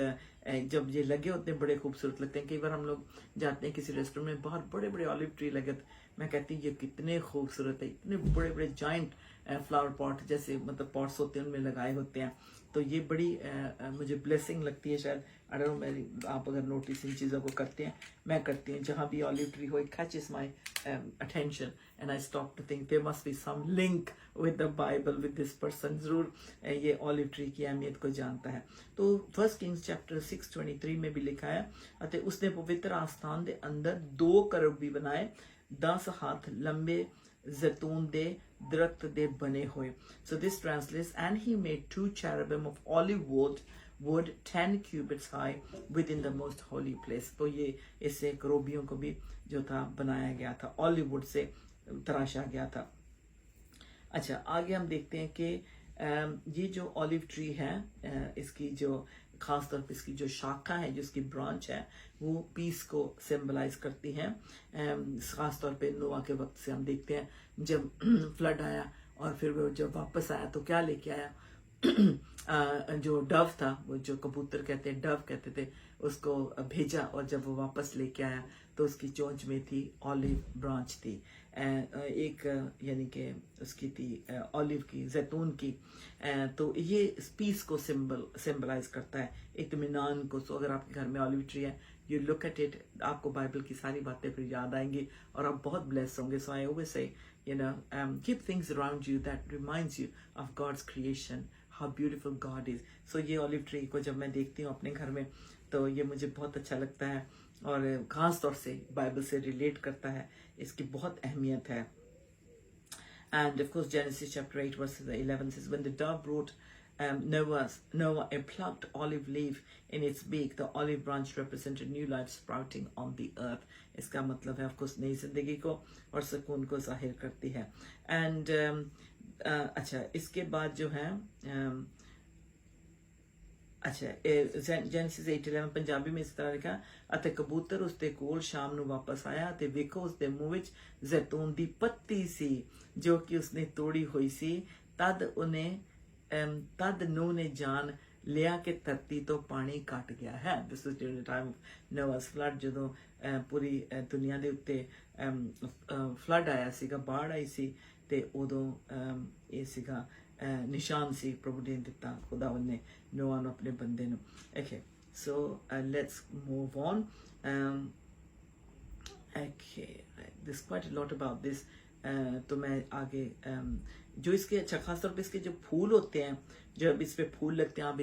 जब ये लगे होते हैं बड़े खूबसूरत लगते हैं। कई बार हम लोग जाते हैं किसी रेस्टोरेंट में, बाहर बड़े बड़े ऑलिव ट्री लगे, मैं कहती हूँ ये कितने खूबसूरत है, इतने बड़े बड़े जॉइंट फ्लावर पॉट जैसे मतलब पॉट्स होते हैं उनमें लगाए होते हैं। तो ये बड़ी मुझे ब्लेसिंग लगती है शायद। आई डोंट नो, मेरी आप अगर नोटिस इन चीज़ों को करते हैं, मैं करती हूँ। जहाँ भी ऑलिव ट्री हो, it catches my attention and I stop to think there must be some link with the Bible, with this person. जरूर ये ऑलिव ट्री की अहमियत को जानता है। तो 1 किंग्स चैप्टर 6:23 में भी लिखा है, अते उसने पवित्र आस्थान के अंदर 2 करब भी बनाए, 10 हाथ लंबे जैतून दे दरख्त दे बने हुए। So this translates, and he made 2 cherubim of olive wood 10 cubits high within the most holy place। तो ये इससे करोबियों को भी जो था बनाया गया था, ऑलिव वुड से तराशा गया था। अच्छा, आगे हम देखते हैं कि ये जो ऑलिव ट्री है, इसकी जो खास तौर पे इसकी जो शाखा है, जो इसकी ब्रांच है, वो पीस को सिंबलाइज करती है। खास तौर पे नोआ के वक्त से हम देखते हैं, जब फ्लड आया और फिर वो जब वापस आया तो क्या लेके आया, जो डव था, वो जो कबूतर कहते हैं, डव कहते थे, उसको भेजा। और जब वो वापस लेके आया तो उसकी चोंच में थी ऑलिव ब्रांच थी, एक यानी कि उसकी थी ऑलिव की, जैतून की। तो ये पीस को सिंबलाइज करता है, इत्मीनान को। सो अगर आपके घर में ऑलिव ट्री है, यू लुक एट इट, आपको बाइबल की सारी बातें फिर याद आएंगी और आप बहुत ब्लेस होंगे। So I always say keep things around you that reminds you of God's creation, how beautiful God is। so ये ऑलिव ट्री को जब मैं देखती हूँ अपने घर में, तो ये मुझे बहुत अच्छा लगता है और खास तौर से बाइबल से रिलेट करता है, इसकी बहुत अहमियत है। And of course Genesis chapter 8 verse 11 says, when the dove brought Noah a plucked olive leaf in its beak, the olive branch represented new life sprouting on the earth। इसका मतलब है ऑफकोर्स नई जिंदगी को और सुकून को जाहिर करती है। एंड अच्छा, इसके बाद जो है अच्छा, जेनेसिस 8:11 पंजाबी में इस तरह लिखा, ਅਤੇ ਕਬੂਤਰ ਉਸਦੇ ਕੋਲ ਸ਼ਾਮ ਨੂੰ ਵਾਪਸ ਆਇਆ ਤੇ ਵੇਖੋ ਉਸਦੇ ਮੂੰਹ ਵਿੱਚ ਜ਼ੈਤੂਨ ਦੀ ਪੱਤੀ ਸੀ ਜੋ ਕਿ ਉਸਨੇ ਤੋੜੀ ਹੋਈ ਸੀ। ਤਦ ਨੂਹ ਨੇ ਜਾਨ ਲਿਆ ਕਿ ਧਰਤੀ ਤੋਂ ਪਾਣੀ ਘਟ ਗਿਆ ਹੈ। This was during the time of Noah's flood, ਜਦੋਂ ਪੂਰੀ ਦੁਨੀਆ ਦੇ ਉੱਤੇ ਫਲੱਡ ਆਇਆ ਸੀਗਾ, ਬਾੜ ਆਈ ਸੀ, ਤੇ ਉਦੋਂ ਇਹ ਸੀਗਾ ਨਿਸ਼ਾਨ ਸੀ ਪ੍ਰਭੂ ਨੇ ਦਿੱਤਾ, ਖੁਦਾਵੰਦ ਨੇ ਨੋਆ ਨੂੰ ਆਪਣੇ ਬੰਦੇ ਨੂੰ। Okay, so let's move on। Okay, there's quite a lot about this। तो मैं आगे जो इसके अच्छा खास तौर पे इसके जो फूल होते हैं, जब इस पे फूल लगते हैं, आप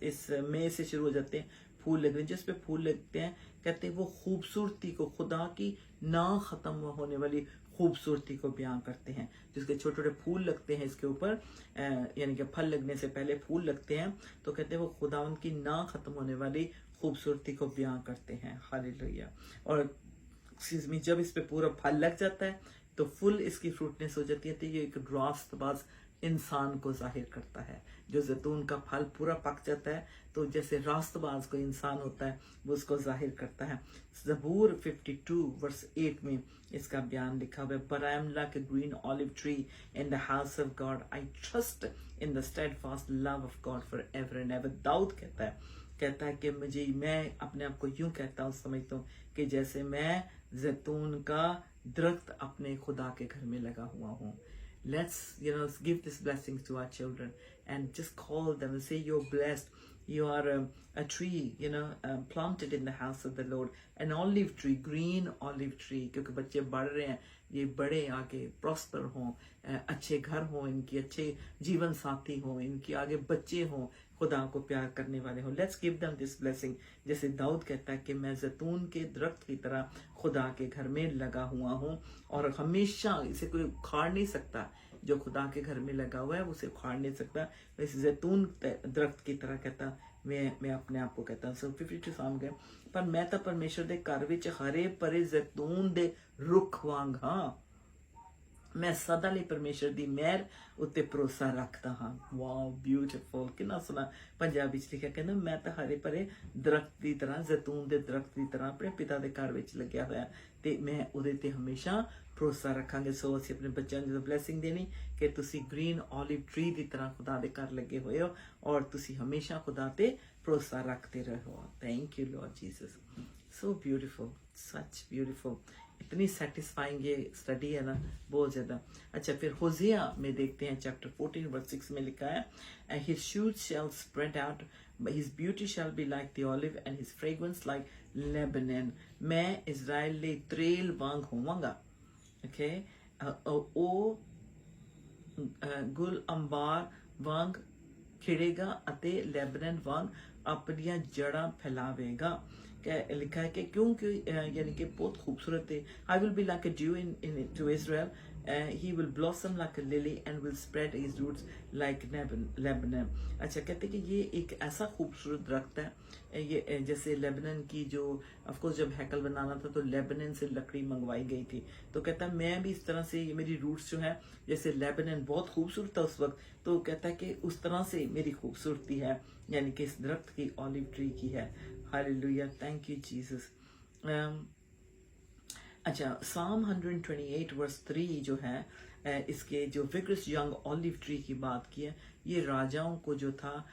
इस मई से शुरू हो जाते हैं फूल लगने, जिस पे फूल लगते हैं, कहते हैं वो खूबसूरती को, खुदा की ना खत्म होने वाली खूबसूरती को बयां करते हैं। जिसके छोटे छोटे फूल लगते हैं इसके ऊपर, यानी कि फल लगने से पहले फूल लगते हैं, तो कहते हैं वो खुदावंद की ना खत्म होने वाली खूबसूरती को बयां करते हैं। हालेलुया। और जब इस पे पूरा फल लग जाता है तो फुल इसकी फ्रूटनेस हो जाती है, तो ये एक रास्तबाज इंसान को जाहिर करता है। जो जैतून का फल पूरा पक जाता है तो जैसे रास्तबाज कोई इंसान होता है, वो उसको जाहिर करता है। ज़बूर 52 वर्स 8 में इसका बयान लिखा हुआ है, But I am like a green olive tree in the house of God, I trust in the steadfast love of God forever and ever। Dawood कहता है कि मैं अपने आप को यूं कहता हूँ, समझता हूँ कि जैसे मैं जैतून का दरख्त अपने खुदा के घर में लगा हुआ हूँ। Let's give this blessings to our children and just call them and say you're blessed, you are a tree planted in the house of the Lord, an olive tree, green olive tree, क्योंकि बच्चे बढ़ रहे हैं, ये बड़े आगे प्रॉस्पर हों, अच्छे घर हों, इनकी अच्छे जीवन साथी हों, इनकी आगे बच्चे हों, खुदा को प्यार करने वाले हों। Let's give them this blessing. जैसे दाऊद कहता है कि मैं जैतून के दरख्त की तरह खुदा के घर में लगा हुआ हूँ और हमेशा इसे कोई उखाड़ नहीं सकता। जो खुदा के घर में लगा हुआ है उसे उखाड़ नहीं सकता। इस जैतून दरख्त की तरह कहता मैं अपने आप को कहता सो 52 साम गए पर मैं तो परमेश्वर दे घर विच हरे भरे जैतून दे रुख वांग हाँ मैं सदा ਲਈ परमेश्वर ਦੀ ਮਿਹਰ ਉੱਤੇ ਭਰੋਸਾ ਰੱਖਦਾ ਹਾਂ ਵਾਓ ਬਿਊਟੀਫੁਲ ਕਿੰਨਾ ਸੋਹਣਾ ਪੰਜਾਬੀ ਚ ਲਿਖਿਆ ਕਹਿੰਦਾ ਮੈਂ ਤਾਂ ਹਰੇ ਭਰੇ ਦਰਖਤ ਦੀ ਤਰ੍ਹਾਂ ਜ਼ੈਤੂਨ ਦੇ ਦਰਖਤ ਦੀ ਤਰ੍ਹਾਂ ਆਪਣੇ ਪਿਤਾ ਦੇ ਘਰ ਵਿੱਚ ਲੱਗਿਆ ਹੋਇਆ ਤੇ ਮੈਂ ਉਹਦੇ ਤੇ ਹਮੇਸ਼ਾ ਭਰੋਸਾ ਰੱਖਾਂਗੇ ਸੋ ਅਸੀਂ ਆਪਣੇ ਬੱਚਿਆਂ ਨੂੰ ਜਦੋਂ ਬਲੇਸਿੰਗ ਦੇਣੀ ਕਿ ਤੁਸੀਂ ਗ੍ਰੀਨ 올ਿਵ ਟਰੀ ਦੀ ਤਰ੍ਹਾਂ ਖੁਦਾ ਦੇ ਘਰ ਲੱਗੇ ਹੋਏ ਹੋ ਔਰ ਤੁਸੀਂ ਹਮੇਸ਼ਾ ਖੁਦਾ ਤੇ ਭਰੋਸਾ ਰੱਖਦੇ ਰਹੋ thank you Lord Jesus so beautiful such beautiful इतनी सेटिस्फाइंग ये स्टडी है ना बहुत ज़्यादा अच्छा फिर होजिया में देखते हैं चैप्टर 14 वर्स 6 में लिखा है and his shoots shall spread out his beauty shall be like the olive and his fragrance like Lebanon मैं इज़राइल ले त्रेल वांग होवांगा okay ओ गुल अंबार वांग खिड़ेगा अते लेबनन वांग अपनियां जड़ां फैलावेगा लिखा है कि क्योंकि यानी कि बहुत खूबसूरत है I will be like a dew in to Israel he will blossom like a lily and will spread his roots like Lebanon अच्छा कहते हैं कि ये एक ऐसा खूबसूरत दरख्त है ये जैसे लेबनन की जो ऑफ कोर्स जब हैकल बनाना था तो लेबनन से लकड़ी मंगवाई गई थी तो कहता है मैं भी इस तरह से मेरी रूट्स जो है जैसे लेबनन बहुत खूबसूरत था उस वक्त तो कहता है कि उस तरह से मेरी खूबसूरती है यानी कि इस दरख्त की ऑलिव ट्री की है हालेलुया थैंक यू जीसस अच्छा साम 128 वर्स 3 जो है इसके जो विग्रस यंग ऑलिव ट्री की बात की है ये राजाओं को जो था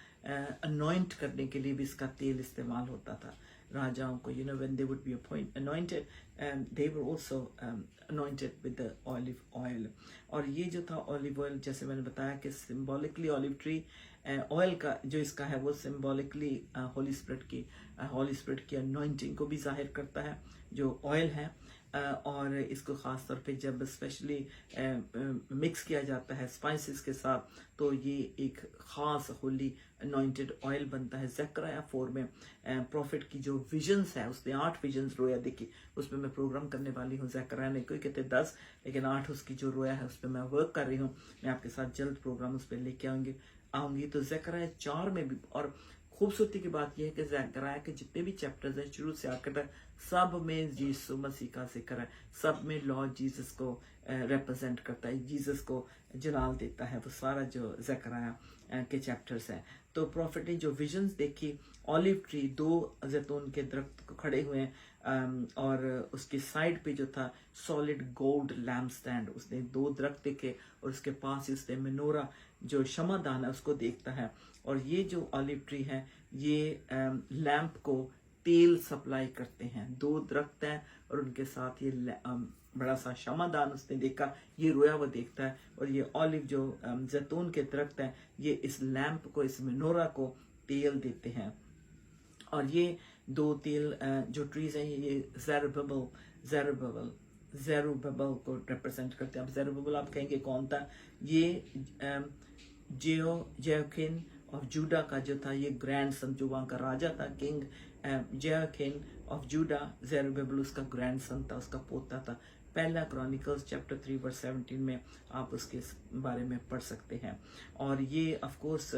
अनॉइंट करने के लिए भी इसका तेल इस्तेमाल होता था राजाओं को you know when they would be anointed they were also anointed with the olive oil और ये जो था ऑलिव ऑयल जैसे मैंने बताया कि सिंबॉलिकली ऑलिव ट्री ऑयल का जो इसका है वो सिंबॉलिकली होली स्पिरिट की अनॉइंटिंग को भी जाहिर करता है जो ऑयल है और इसको ख़ास तौर पे जब स्पेशली मिक्स किया जाता है स्पाइसेस के साथ तो ये एक ख़ास होली अनॉइंटेड ऑयल बनता है ज़करिया 4 में प्रॉफिट की जो विजन्स है उसने 8 विजन्स रोया देखी उस पर मैं प्रोग्राम करने वाली हूँ ज़करिया ने कोई कहते 10 लेकिन 8 उसकी जो रोया है उस पर मैं वर्क कर रही हूँ मैं आपके साथ जल्द प्रोग्राम उस पर लेके आऊँगी तो ज़करिया 4 में भी और खूबसूरती की बात यह है कि ज़करिया के जितने भी चैप्टर्स हैं शुरू से आकर तक सब में यीशु मसीह का जिक्र है सब में लॉर्ड जीसस को रिप्रेजेंट करता है जीसस को जलाल देता है वो सारा जो ज़करिया के चैप्टर्स हैं तो प्रॉफिट ने जो विजन्स देखी ऑलिव ट्री 2 जैतून के दरख्त को खड़े हुए हैं और उसके साइड पे जो था सॉलिड गोल्ड लैम्प स्टैंड उसने 2 दरख्त देखे और उसके पास ही उसने मेनोरा जो शमादान है उसको देखता है और ये जो ऑलिव ट्री है ये लैंप को तेल सप्लाई करते हैं 2 दरख्त हैं और उनके साथ ये बड़ा सा शमादान उसने देखा ये रोया वो देखता है और ये ऑलिव जो जैतून के दरख्त हैं ये इस लैंप को इस मेनोरा को तेल देते हैं और ये 2 तेल जो ट्रीज हैं ये ज़ेरुब्बाबेल को रिप्रेजेंट करते हैं अब ज़ेरुब्बाबेल आप कहेंगे कौन था ये जेहोयाकीन ऑफ जूडा का जो था ये ग्रैंड सन जो वहाँ का राजा था किंग जेहोयाकीन ऑफ जूडा ज़ेरुब्बाबेल उसका ग्रैंड सन था उसका पोता था पहला क्रॉनिकल्स चैप्टर 3 वर्स 17 में आप उसके बारे में पढ़ सकते हैं और ये ऑफ कोर्स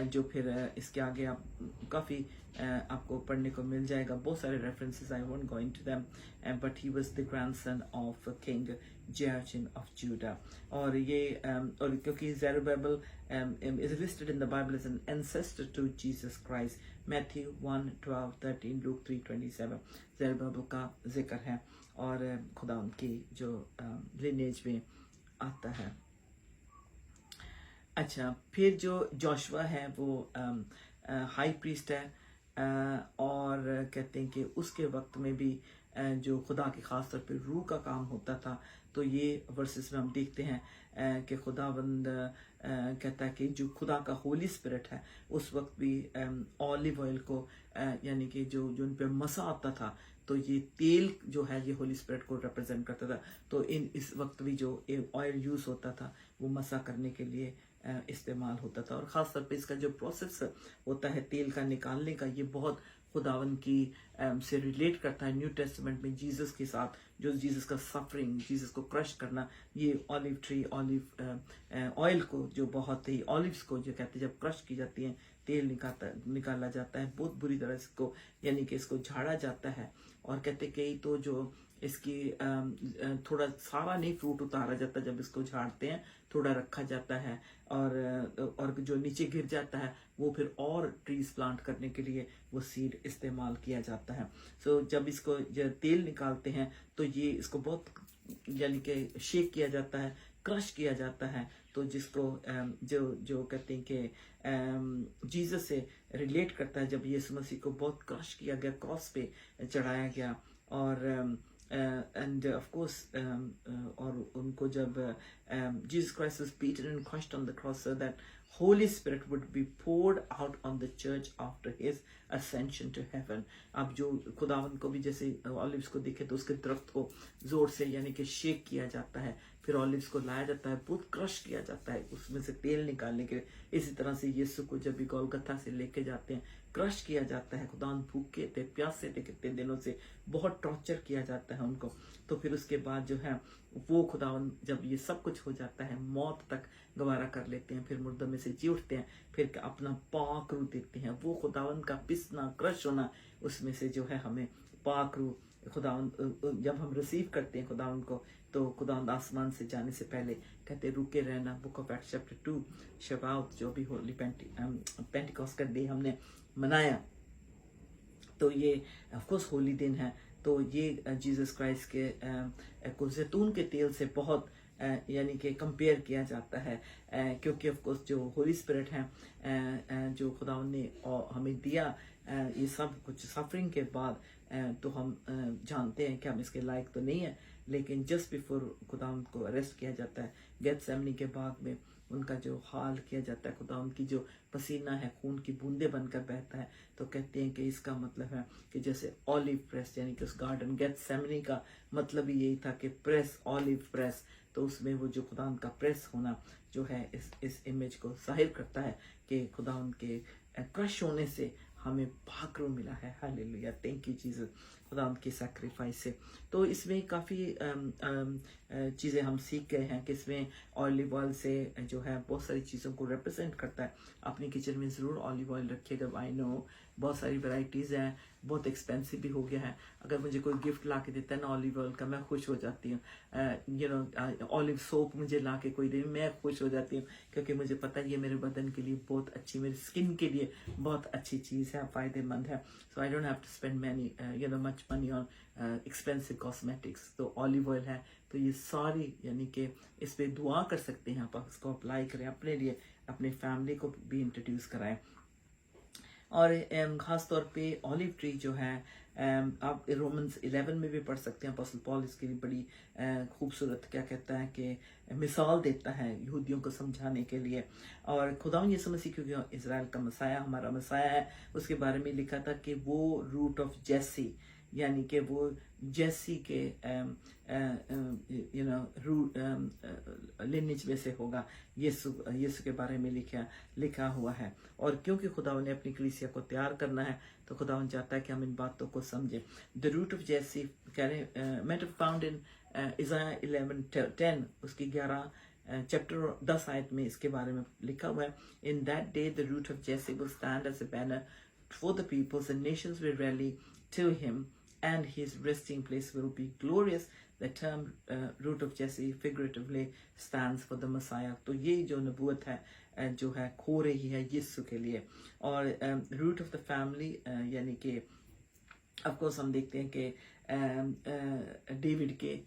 जो फिर इसके आगे आप काफ़ी आपको पढ़ने को मिल जाएगा बहुत सारे references I won't go into them but he was the grandson of king Jehoiachin of Judah और ये और क्योंकि ज़ेरुब्बाबेल is listed in the Bible as an ancestor to Jesus Christ Matthew 1:12-13 Luke 3:27 ज़ेरुब्बाबेल का जिक्र है और खुदा उनकी जो लिनेज में आता है अच्छा फिर जो जोशुआ है वो हाई प्रीस्ट है और कहते हैं कि उसके वक्त में भी जो खुदा के ख़ास तौर पे रूह का काम होता था तो ये वर्सेस में हम देखते हैं कि खुदावंद कहता है कि जो खुदा का होली स्पिरिट है उस वक्त भी ऑलिव ऑयल को यानी कि जो उन पे मसा आता था तो ये तेल जो है ये होली स्पिरिट को रिप्रेजेंट करता था तो इस वक्त भी जो ऑयल यूज़ होता था वो मसा करने के लिए इस्तेमाल होता था और ख़ास तौर पे इसका जो प्रोसेस होता है तेल का निकालने का ये बहुत खुदावन की से रिलेट करता है न्यू टेस्टामेंट में जीसस के साथ, जो जीसस का सफरिंग, जीसस को क्रश करना, ये ऑलिव ट्री, ऑलिव ऑयल को, जो बहुत ही ऑलिव्स को जो कहते हैं जब क्रश की जाती है, तेल निकाला जाता है बहुत बुरी तरह इसको, यानी कि इसको झाड़ा जाता है। और कहते कई तो जो इसकी थोड़ा सारा नहीं फ्रूट उतारा जाता, जब इसको झाड़ते हैं थोड़ा रखा जाता है, और जो नीचे गिर जाता है वो फिर और ट्रीज प्लांट करने के लिए वो सीड इस्तेमाल किया जाता है। सो जब इसको जब तेल निकालते हैं तो ये इसको बहुत यानी कि शेक किया जाता है, क्रश किया जाता है, तो जिसको जो जो कहते हैं कि जीसस से रिलेट करता है, जब यीशु मसीह को बहुत क्रश किया गया, क्रॉस पे चढ़ाया गया, और एंड ऑफ कोर्स और उनको जब Jesus Christ was beaten and crushed on the cross so that Holy Spirit would be poured out on the church after his ascension to heaven। अब जो खुदावन को भी जैसे ऑलिव्स को देखे तो उसके दरख्त को जोर से यानी कि शेक किया जाता है, फिर ऑलिव्स को लाया जाता है, बहुत क्रश किया जाता है उसमें से तेल निकालने के लिए। इसी तरह से यीशु को जब भी गोलगथा से लेके जाते हैं, क्रश किया जाता है। खुदावन भूखे थे, प्यासे थे कितने दिनों से, बहुत टॉर्चर किया जाता है उनको। तो फिर उसके बाद जो है वो खुदावन जब ये सब कुछ हो जाता है, मौत तक गवारा कर लेते हैं, फिर मुर्दों में से जी उठते हैं, फिर अपना पाक रू देते हैं। वो खुदावन का पिसना, क्रश होना, उसमें से जो है हमें पाक रू खुदावन जब हम रिसीव करते हैं खुदावन को, तो खुदावन आसमान से जाने से पहले कहते रुके रहना। बुक ऑफ एक्ट्स चैप्टर 2 शबाउत जो भी होली पेंटिकॉस्ट का डे हमने मनाया, तो ये ऑफ कोर्स होली दिन है। तो ये जीसस क्राइस्ट के को जैतून के तेल से बहुत यानी कि कंपेयर किया जाता है, क्योंकि ऑफ कोर्स जो होली स्पिरिट है जो खुदावन ने हमें दिया, ये सब कुछ सफरिंग के बाद, तो हम जानते हैं कि हम इसके लायक तो नहीं है, लेकिन जस्ट बिफोर खुदावन को अरेस्ट किया जाता है, गेत्सेमनी के बाग में उनका जो हाल किया जाता है, खुदावन की जो पसीना है खून की बूंदे बनकर बहता है, तो कहते हैं कि इसका मतलब है कि जैसे ऑलिव प्रेस, यानी कि उस गार्डन गेत्सेमनी का मतलब ही यही था कि प्रेस, ऑलिव प्रेस, तो उसमें वो जो खुदावन का प्रेस होना जो है इस इमेज को जाहिर करता है कि खुदावन के क्रश होने से हमें भागरू मिला है। हालेलुया, थैंक यू जीसस, खुदावन की सैक्रिफाइस से। तो इसमें काफ़ी चीज़ें हम सीख गए हैं कि इसमें ऑलिव ऑयल से जो है बहुत सारी चीज़ों को रिप्रेजेंट करता है। अपनी किचन में ज़रूर ऑलिव ऑयल रखिएगा। आई नो बहुत सारी वैरायटीज़ हैं, बहुत एक्सपेंसिव भी हो गया है। अगर मुझे कोई गिफ्ट ला के देता है ना ऑलिव ऑयल का, मैं खुश हो जाती हूँ। यू नो ऑलिव सोप मुझे ला के कोई दे, मैं खुश हो जाती हूँ, क्योंकि मुझे पता है ये मेरे बदन के लिए बहुत अच्छी, मेरी स्किन के लिए बहुत अच्छी चीज़ है, फ़ायदेमंद है। So I don't have to spend many much money on expensive cosmetics. तो ऑलिव ऑयल है, तो ये सारी यानी कि इस पर दुआ कर सकते हैं आप, इसको अप्लाई करें अपने लिए, अपने फैमिली को भी इंट्रोड्यूस कराएं। और ख़ास तौर पे ऑलिव ट्री जो है आप रोमन्स 11 में भी पढ़ सकते हैं। अपोस्टल पॉल इसके लिए बड़ी खूबसूरत क्या कहता है कि मिसाल देता है यहूदियों को समझाने के लिए। और खुदावन यीशु मसीह क्योंकि इज़राइल का मसाया, हमारा मसाया है, उसके बारे में लिखा था कि वो रूट ऑफ जेसी, यानी कि वो जेसी के रूट लिनेज में से होगा। यीशु के बारे में लिखा हुआ है। और क्योंकि खुदावन ने अपनी कलीसिया को तैयार करना है, तो खुदावन चाहता है कि हम इन बातों को समझें। द रूट ऑफ जेसी कह रहे मेट फाउंड इन इज़ाया 11:10, उसकी 11 चैप्टर 10 आयत में इसके बारे में लिखा हुआ है। In that day the root of Jesse will stand as a banner for the peoples, and nations will rally to him, and his resting place will be glorious. The term root of Jesse figuratively stands for the Messiah. तो ये जो नबूवत है जो है खो रही है यीशु के लिए। और root of the family यानी कि of course हम देखते हैं कि डेविड के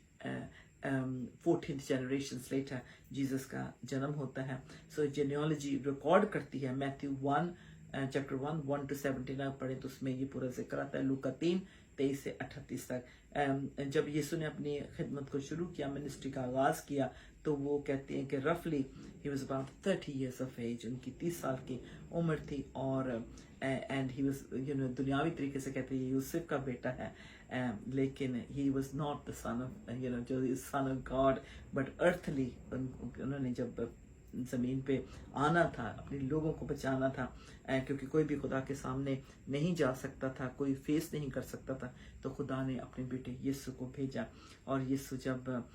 14th generations later जीसस का जन्म होता है। सो जेनियोलॉजी रिकॉर्ड करती है। मैथ्यू 1 चैप्टर 1 to 17 पढ़े तो उसमें ये पूरा जिक्र आता है। लूका 3:23 से 38 तक जब यीशु ने अपनी खिदमत को शुरू किया, मिनिस्ट्री का आगाज किया, तो वो कहते हैं कि रफली he was about 30 years of age, उनकी 30 साल की उम्र थी। और एंड ही वाज दुनियावी तरीके से कहते हैं यूसुफ का बेटा है, लेकिन he was not the son of जो son of God, but earthly उन्होंने जब ज़मीन पे आना था, अपने लोगों को बचाना था, क्योंकि कोई भी खुदा के सामने नहीं जा सकता था, कोई फेस नहीं कर सकता था। तो खुदा ने अपने बेटे यीशु को भेजा। और यीशु जब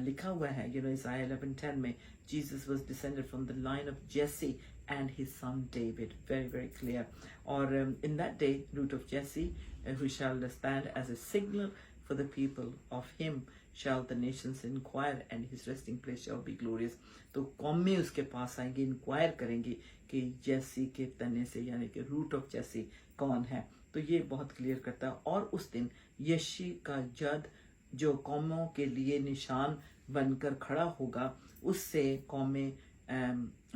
लिखा हुआ है Isaiah 11:10 में, Jesus was descended from the line of Jesse and his son David, very very clear. और in that day root of Jesse, who shall stand as a signal for the people, of him shall the nations inquire and his resting place shall be glorious. तो कौमें उसके पास आएंगे, इंक्वायर करेंगे कि जैसी के तने से, यानी कि रूट ऑफ जैसी कौन है। तो ये बहुत क्लियर करता है। और उस दिन यशी का जद जो कौमों के लिए निशान बनकर खड़ा होगा, उससे कौमें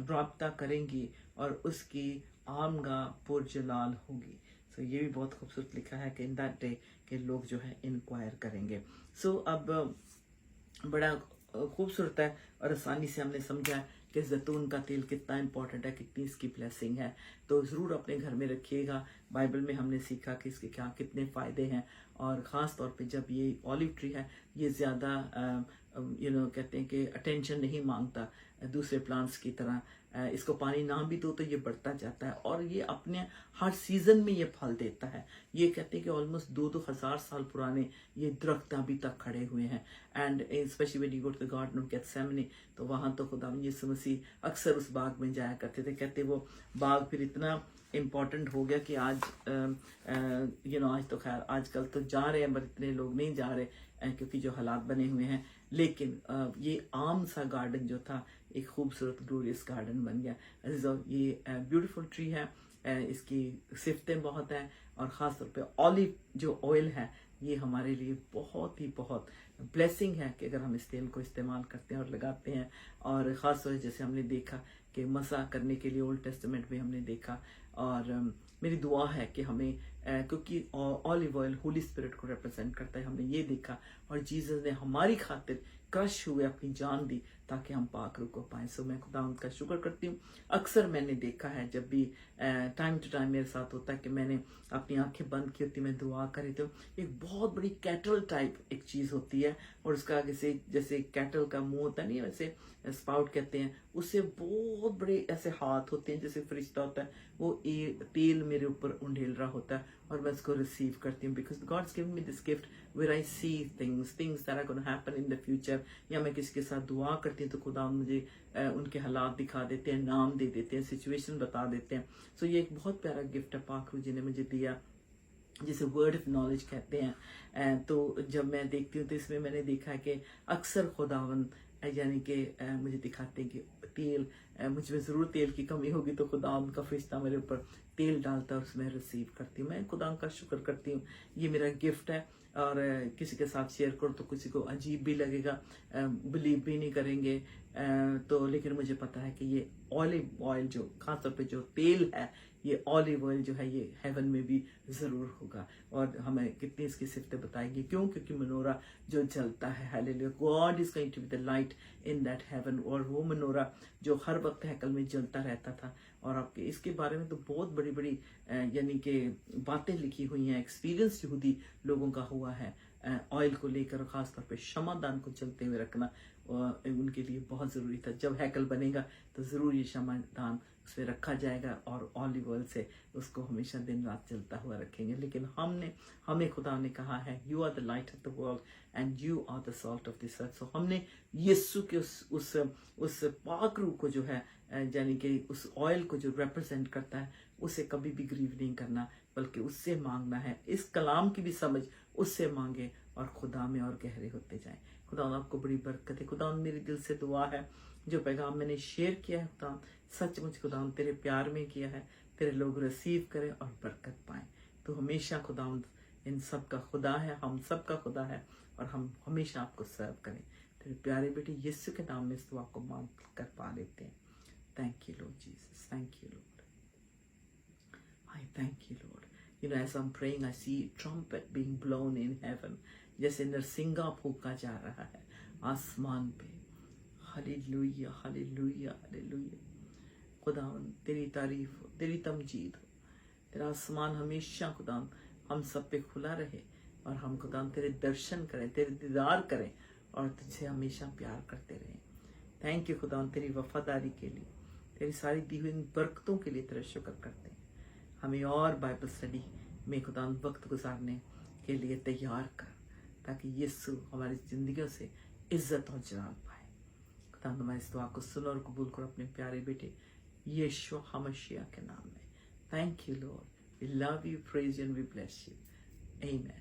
राब्ता करेंगी और उसकी आमगा पुरजलाल होगी। सो ये भी बहुत खूबसूरत लिखा है कि इन दैट डे के लोग जो है इंक्वायर करेंगे। सो अब बड़ा खूबसूरत है और आसानी से हमने समझा कि जैतून का तेल कितना इम्पोर्टेंट है, कितनी इसकी ब्लेसिंग है। तो ज़रूर अपने घर में रखिएगा। बाइबल में हमने सीखा कि इसके क्या कितने फ़ायदे हैं। और ख़ास तौर पे जब ये ऑलिव ट्री है, ये ज़्यादा कहते हैं कि अटेंशन नहीं मांगता दूसरे प्लांट्स की तरह। इसको पानी ना भी दो तो ये बढ़ता जाता है और ये अपने हर सीजन में ये फल देता है। ये कहते हैं कि ऑलमोस्ट 2-2 हज़ार साल पुराने ये दरख्त अभी तक खड़े हुए हैं। And specially when you go to the garden of Gethsemane, तो वहाँ तो खुदा यीशु मसीह अक्सर उस बाग में जाया करते थे। कहते वो बाग फिर इतना इम्पोर्टेंट हो गया कि आज आज तो खैर आजकल तो जा रहे हैं, पर इतने लोग नहीं जा रहे क्योंकि जो हालात बने हुए हैं। लेकिन ये आम सा गार्डन जो था एक खूबसूरत ग्लोरियस गार्डन बन गया। ये ब्यूटीफुल ट्री है, इसकी सिफ्तें बहुत हैं और ख़ास तौर पे ऑलिव जो ऑयल है ये हमारे लिए बहुत ही बहुत ब्लेसिंग है कि अगर हम इस तेल को इस्तेमाल करते हैं और लगाते हैं। और ख़ास तौर से जैसे हमने देखा कि मसा करने के लिए ओल्ड टेस्टामेंट में हमने देखा। और मेरी दुआ है कि हमें क्योंकि ऑलिव ऑयल होली स्पिरिट को रिप्रेजेंट करता है, हमने ये देखा और जीसस ने हमारी खातिर क्रश हुए अपनी जान दी ताकि हम पाक रूह को पाएं। सो मैं खुदा उनका शुक्र करती हूँ। अक्सर मैंने देखा है जब भी टाइम टू टाइम मेरे साथ होता है कि मैंने अपनी आंखें बंद की होती, मैं दुआ कर रही थी, एक बहुत बड़ी कैटल टाइप एक चीज़ होती है और उसका आगे से जैसे कैटल का मुंह होता नहीं है, वैसे स्पाउट कहते हैं, उससे बहुत बड़े ऐसे हाथ होते हैं जैसे फरिश्ता होता है, वो तेल मेरे ऊपर उंडेल रहा होता है और मैं उसको रिसीव करती हूँ। Because God's given me this gift where I see things that are gonna happen in the future. या मैं किसी के साथ दुआ करती हूँ तो खुदा मुझे उनके हालात दिखा देते हैं, नाम दे देते हैं, सिचुएशन बता देते हैं। सो ये एक बहुत प्यारा गिफ्ट है पाक रूह जी ने मुझे दिया, जिसे वर्ड ऑफ नॉलेज कहते हैं। तो जब मैं देखती हूँ तो इसमें मैंने देखा है कि अक्सर खुदावन यानी कि मुझे दिखाते हैं कि तेल मुझ में ज़रूर तेल की कमी होगी तो खुदा उनका फरिश्ता मेरे ऊपर तेल डालता है और उसमें रिसीव करती हूँ। मैं खुदा का शुक्र करती हूँ, ये मेरा गिफ्ट है। और किसी के साथ शेयर करो तो किसी को अजीब भी लगेगा, बिलीव भी नहीं करेंगे। तो लेकिन मुझे पता है कि ये ऑलिव ऑयल जो खासतौर पे जो तेल है, ये ऑलिव ऑयल जो है ये हेवन में भी ज़रूर होगा। और हमें कितनी इसकी सिफ्तें बताएगी, क्यों? क्योंकि मनोरा जो जलता है, hallelujah, God is going to be the light in that heaven. और वो मनोरा जो हर वक्त हैकल में जलता रहता था। और आपके इसके बारे में तो बहुत बड़ी बड़ी यानी कि बातें लिखी हुई हैं, एक्सपीरियंस यहूदी लोगों का हुआ है ऑयल को लेकर। खासतौर पे क्षमादान को चलते हुए रखना उनके लिए बहुत ज़रूरी था। जब हैकल बनेगा तो ज़रूर ये क्षमादान उस पर रखा जाएगा और ऑलिव ऑयल से उसको हमेशा दिन रात चलता हुआ रखेंगे। लेकिन हमें खुदा ने कहा है, you are the light of the world and you are the salt of this earth. So हमने यीशु के उस पाक रूह को जो है यानी कि उस ऑयल को जो रिप्रेजेंट करता है उसे कभी भी ग्रीव नहीं करना, बल्कि उससे मांगना है। इस कलाम की भी समझ उससे मांगे और खुदा में और गहरे होते जाएं। खुदा आपको बड़ी बरकत है। खुदा मेरे दिल से दुआ है जो पैगाम मैंने शेयर किया है, खुदा सचमुच खुदा तेरे प्यार में किया है, तेरे लोग रिसीव करें और बरकत पाएं। तो हमेशा खुदा इन सब का खुदा है, हम सब का खुदा है और हम हमेशा आपको सर्व करें। तेरे प्यारे बेटे यीशु के नाम में इस दुआ को मांग कर पा लेते हैं। Thank you Lord Jesus, thank you Lord, I thank you Lord. As I'm praying, I see trumpet being blown in heaven. जैसे नरसिंगा फूका जा रहा है आसमान पे। Hallelujah, hallelujah, hallelujah. खुदावन तेरी तारीफ हो, तेरी तमजीद हो। तेरा आसमान हमेशा खुदावन हम सब पे खुला रहे और हम खुदावन तेरे दर्शन करें, तेरे दीदार करें और तुझसे हमेशा प्यार करते रहें। थैंक यू खुदा तेरी वफादारी के लिए, तेरी सारी दी हुई बरकतों के लिए तेरा शुक्र करते हैं। हमें और बाइबल स्टडी में खुदा वक्त गुजारने के लिए तैयार कर, ताकि यीशु हमारी जिंदगियों से इज्जत और जलाल पाए। खुदा हमारी इस दुआ को सुनो और कबूल करो अपने प्यारे बेटे यीशु मसीह के नाम में। Thank you Lord, we love you, praise you and we bless you. आमीन।